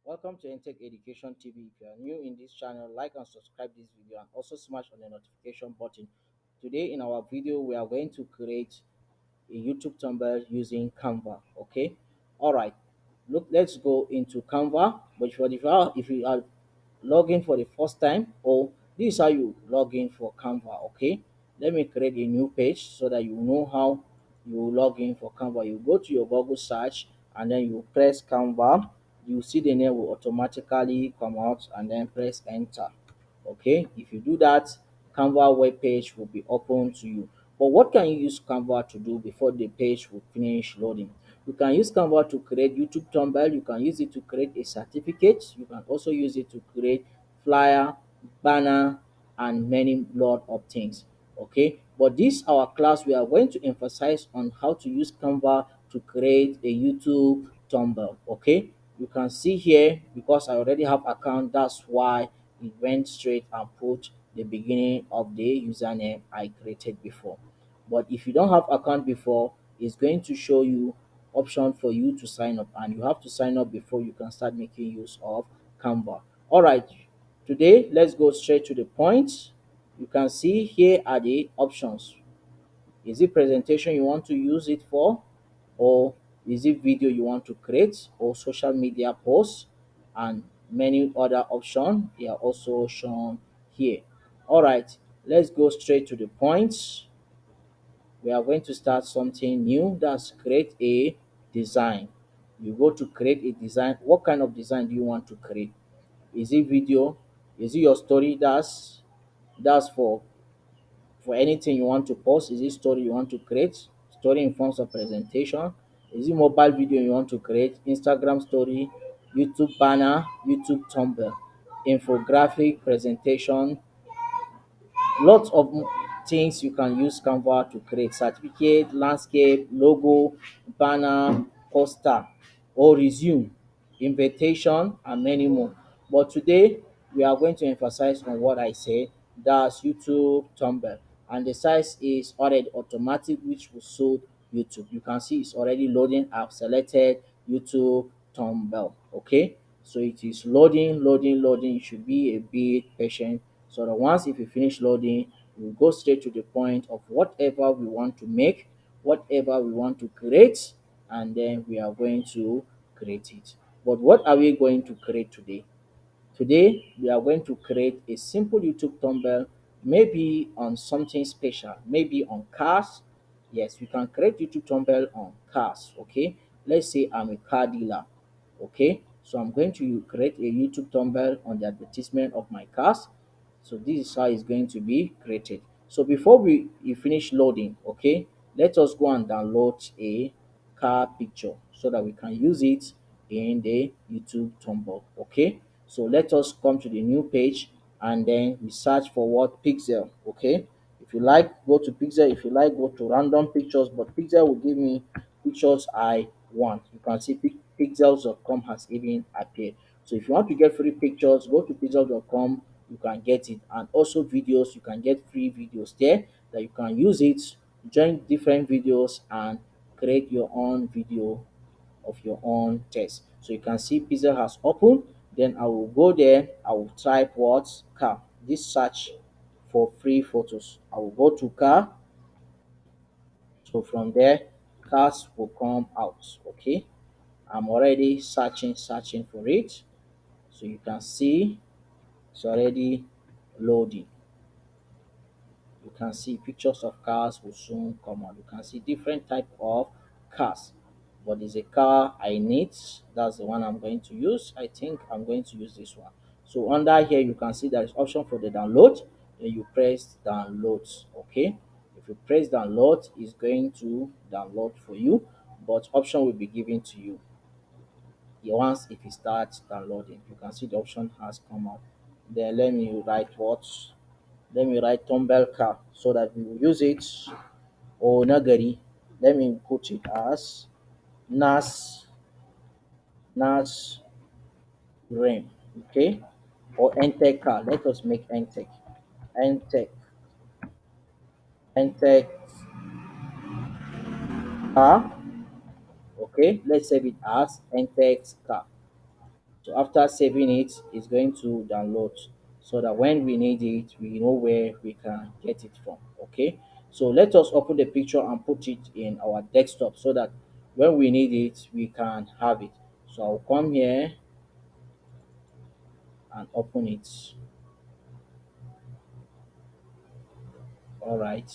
Welcome to Intech Education TV. If you are new in this channel, like and subscribe this video and also smash on the notification button. Today in our video, we are going to create a YouTube thumbnail using Canva. Okay, all right. Look, let's go into Canva. But if you are logging for the first time, or this is how you log in for Canva. Okay, let me create a new page so that you know how you log in for Canva. You go to your Google search and then you press Canva. You see the name will automatically come out and then press enter. Okay, if you do that, Canva web page will be open to you. But what can you use Canva to do before the page will finish loading? You can use Canva to create YouTube thumbnail. You can use it to create a certificate. You can also use it to create flyer, banner, and many lot of things. Okay, but this our class, we are going to emphasize on how to use Canva to create a YouTube thumbnail. Okay, you can see here, because I already have account, that's why it went straight and put the beginning of the username I created before. But if you don't have account before, it's going to show you option for you to sign up, and you have to sign up before you can start making use of Canva. All right, today let's go straight to the point. You can see here are the options. Is it presentation you want to use it for, or is it video you want to create, or social media posts, and many other options are also shown here. All right, let's go straight to the point. We are going to start something new. That's create a design. You go to create a design. What kind of design do you want to create? Is it video? Is it your story? That's for anything you want to post. Is it story you want to create? Story in forms of presentation? Is it mobile video you want to create? Instagram story, YouTube banner, YouTube thumbnail, infographic presentation, lots of things you can use Canva to create: certificate, landscape, logo, banner, poster, or resume, invitation, and many more. But today we are going to emphasize on what I said, that's YouTube thumbnail, and the size is already automatic, which will suit YouTube. You can see it's already loading. I've selected YouTube thumbnail. Okay, so it is loading. You should be a bit patient, so that once if you finish loading, we go straight to the point of whatever we want to make, whatever we want to create, and then we are going to create it. But what are we going to create today? Today, we are going to create a simple YouTube thumbnail, maybe on something special, maybe on cars. Yes, we can create YouTube thumbnail on cars. Okay, let's say I'm a car dealer. Okay, so I'm going to create a YouTube thumbnail on the advertisement of my cars. So this is how it's going to be created. So before we finish loading, okay, let us go and download a car picture so that we can use it in the YouTube thumbnail. Okay, so let us come to the new page and then we search for what pixel. Okay, if you like, go to pixel. If you like, go to random pictures, but pixel will give me pictures I want. You can see pixels.com has even appeared. So if you want to get free pictures, go to pixel.com. You can get it, and also videos. You can get free videos there that you can use it, join different videos, and create your own video of your own test. So you can see pixel has opened. Then I will go there. I will type what car. This search for free photos. I will go to car. So from there, cars will come out. Okay, I'm already searching for it. So you can see it's already loading. You can see pictures of cars will soon come out. You can see different type of cars. But there's a car I need. That's the one I'm going to use. I think I'm going to use this one. So under here, you can see there is option for the download. Then you press download. Okay. If you press download, it's going to download for you. But option will be given to you. Once if it starts downloading, you can see the option has come out. Then let me write Tombel car so that we will use it. Or Nagari, let me put it as Nas Nas Rim. Okay, or Entech car. Let us make Entech Entech car. Okay, let's save it as Entech car. So after saving it, it's going to download so that when we need it, we know where we can get it from. Okay. So let us open the picture and put it in our desktop so that when we need it, we can have it. So I'll come here and open it. All right.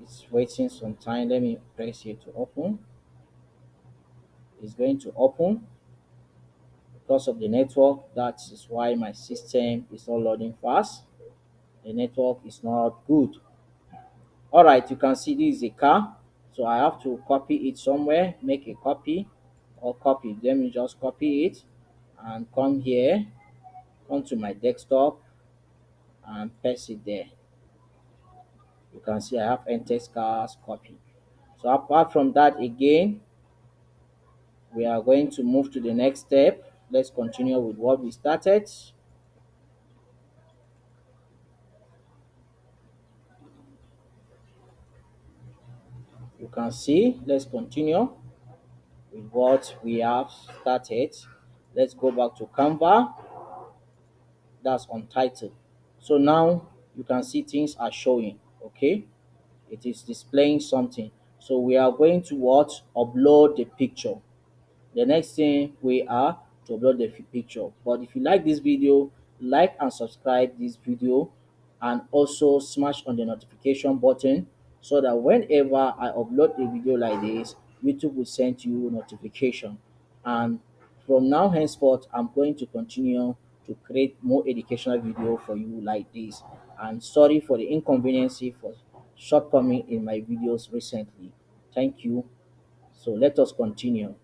It's waiting some time. Let me press here to open. It's going to open because of the network. That is why my system is not loading fast. The network is not good. All right, you can see this is a car. So I have to copy it somewhere, make a copy or copy. Let me just copy it and come here, come to my desktop and paste it there. You can see I have enter cars copy. So apart from that again, we are going to move to the next step. Let's continue with what we started. You can see, let's continue with what we have started. Let's go back to Canva. That's untitled. So now you can see things are showing. Okay, it is displaying something. So we are going to what? Upload the picture. The next thing we are to upload the picture. But if you like this video, like and subscribe this video and also smash on the notification button so that whenever I upload a video like this, YouTube will send you notification. And from now henceforth, I'm going to continue to create more educational video for you like this. And sorry for the inconvenience for shortcoming in my videos recently. Thank you. So let us continue.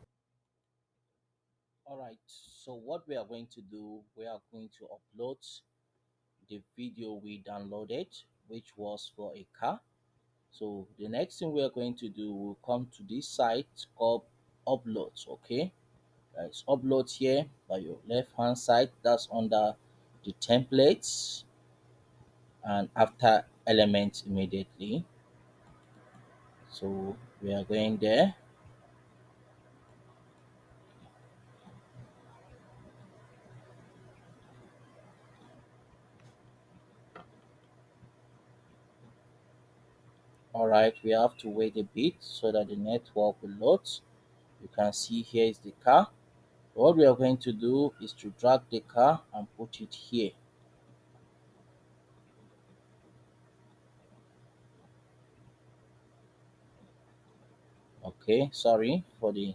All right, so what we are going to do, we are going to upload the video we downloaded, which was for a car. So the next thing we are going to do, we'll come to this site called uploads. Okay, it's upload here by your left hand side. That's under the templates and after elements immediately. So we are going there. All right, we have to wait a bit so that the network will load. You can see here is the car. What we are going to do is to drag the car and put it here. Okay, sorry for the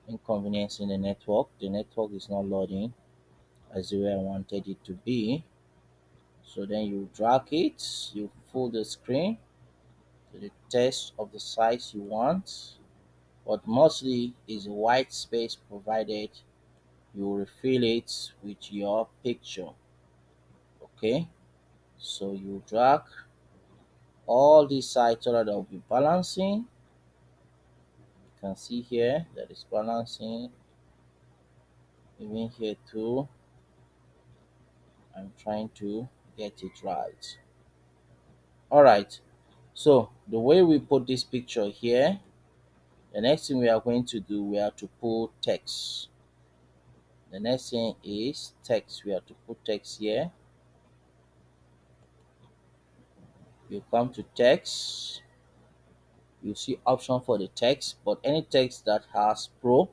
inconvenience in the network. The network is not loading as the way I wanted it to be. So then you drag it, you fill the screen to the text of the size you want. But mostly is a white space provided. You refill it with your picture. Okay, so you drag all these sides so that they'll be balancing. Can see here that is balancing, even here too. I'm trying to get it right. All right, so the way we put this picture here, the next thing we are going to do, we have to put text. The next thing is text. We have to put text here. You come to text, you see option for the text, but any text that has pro,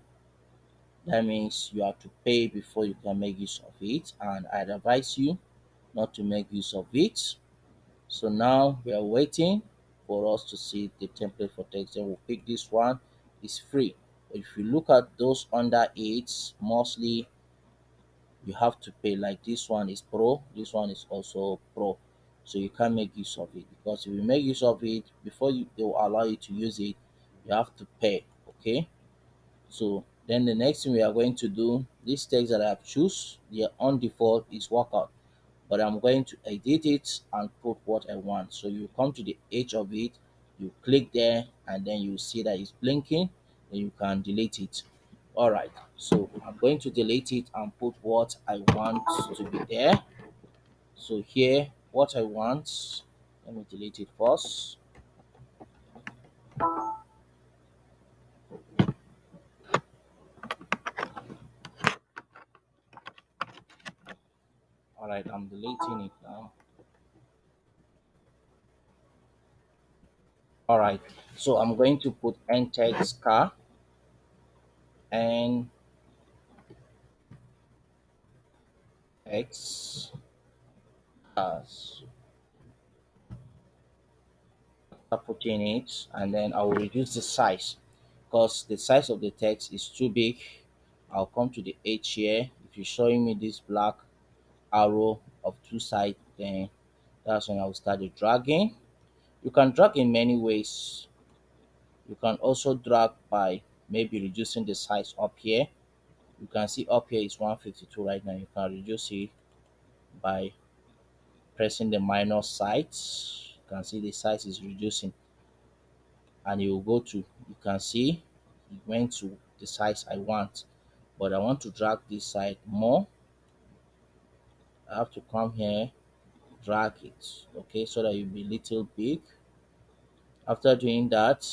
that means you have to pay before you can make use of it, and I'd advise you not to make use of it. So now we are waiting for us to see the template for text. Then we'll pick this one. It's free. But if you look at those under it, mostly you have to pay. Like this one is pro, this one is also pro. So you can't make use of it, because if you make use of it before they will allow you to use it, you have to pay. Okay. So then the next thing we are going to do, this text that I have choose, the on default is workout, but I'm going to edit it and put what I want. So you come to the edge of it, you click there, and then you see that it's blinking, then you can delete it. All right, so I'm going to delete it and put what I want to be there. So here, what I want, let me delete it first. All right, I'm deleting it now. All right, so I'm going to put ntext car and x cars. After putting it, and then I will reduce the size because the size of the text is too big. I'll come to the H here. If you're showing me this black arrow of two sides, then that's when I will start the dragging. You can drag in many ways. You can also drag by maybe reducing the size up here. You can see up here is 152 right now. You can reduce it by pressing the minus size. You can see the size is reducing, and you will go to, you can see it went to the size I want, but I want to drag this side more. I have to come here, drag it, okay, so that you'll be little big. After doing that,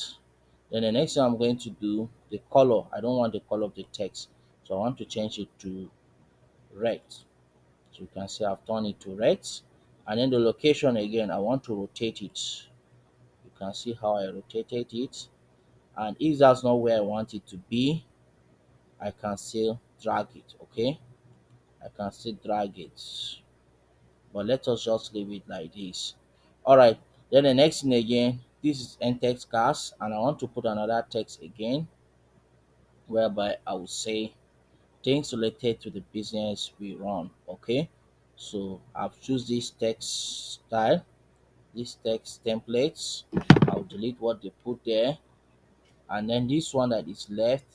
then the next thing I'm going to do, the color, I don't want the color of the text, so I want to change it to red. So you can see I've turned it to red. And then the location again, I want to rotate it. You can see how I rotated it. And if that's not where I want it to be, I can still drag it. Okay, I can still drag it, but let us just leave it like this. All right, then the next thing again, this is end text cast, and I want to put another text again whereby I will say things related to the business we run. Okay, so I've choose this text style, this text templates. I'll delete what they put there, and then this one that is left,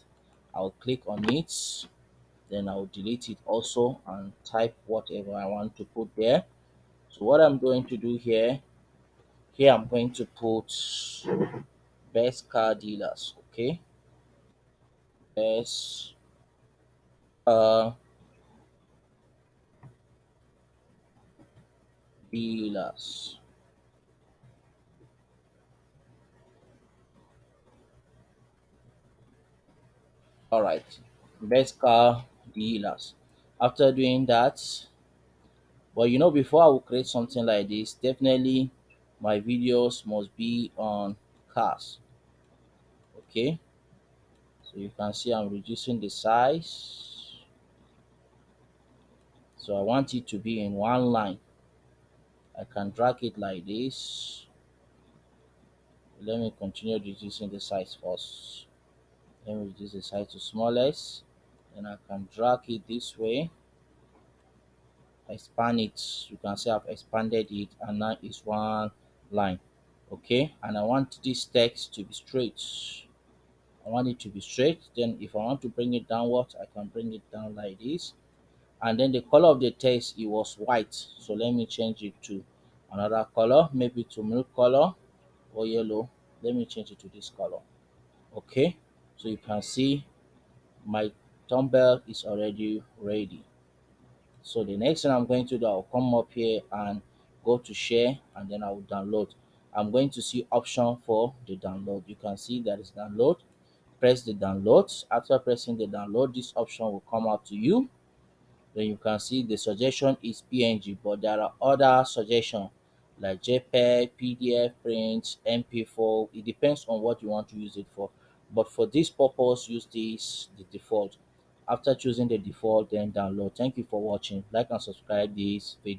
I'll click on it, then I'll delete it also and type whatever I want to put there. So what I'm going to do here, I'm going to put best car dealers. Okay, best car dealers. All right, best car dealers. After doing that, but before I will create something like this, definitely my videos must be on cars. Okay, so you can see I'm reducing the size, so I want it to be in one line. I can drag it like this. Let me continue reducing the size first. Let me reduce the size to smallest, and I can drag it this way, expand it. You can see I've expanded it, and now it's one line. Okay, and I want this text to be straight. I want it to be straight. Then if I want to bring it downwards, I can bring it down like this. And then the color of the text, it was white, so let me change it to another color, maybe to milk color or yellow. Let me change it to this color. Okay, so you can see my thumbnail is already ready. So the next thing I'm going to do, I'll come up here and go to share, and then I will download. I'm going to see option for the download. You can see that is download. Press the download. After pressing the download, this option will come out to you. Then you can see the suggestion is PNG, but there are other suggestions like JPEG, PDF, print, MP4. It depends on what you want to use it for. But for this purpose, use the default. After choosing the default, then download. Thank you for watching. Like and subscribe this video.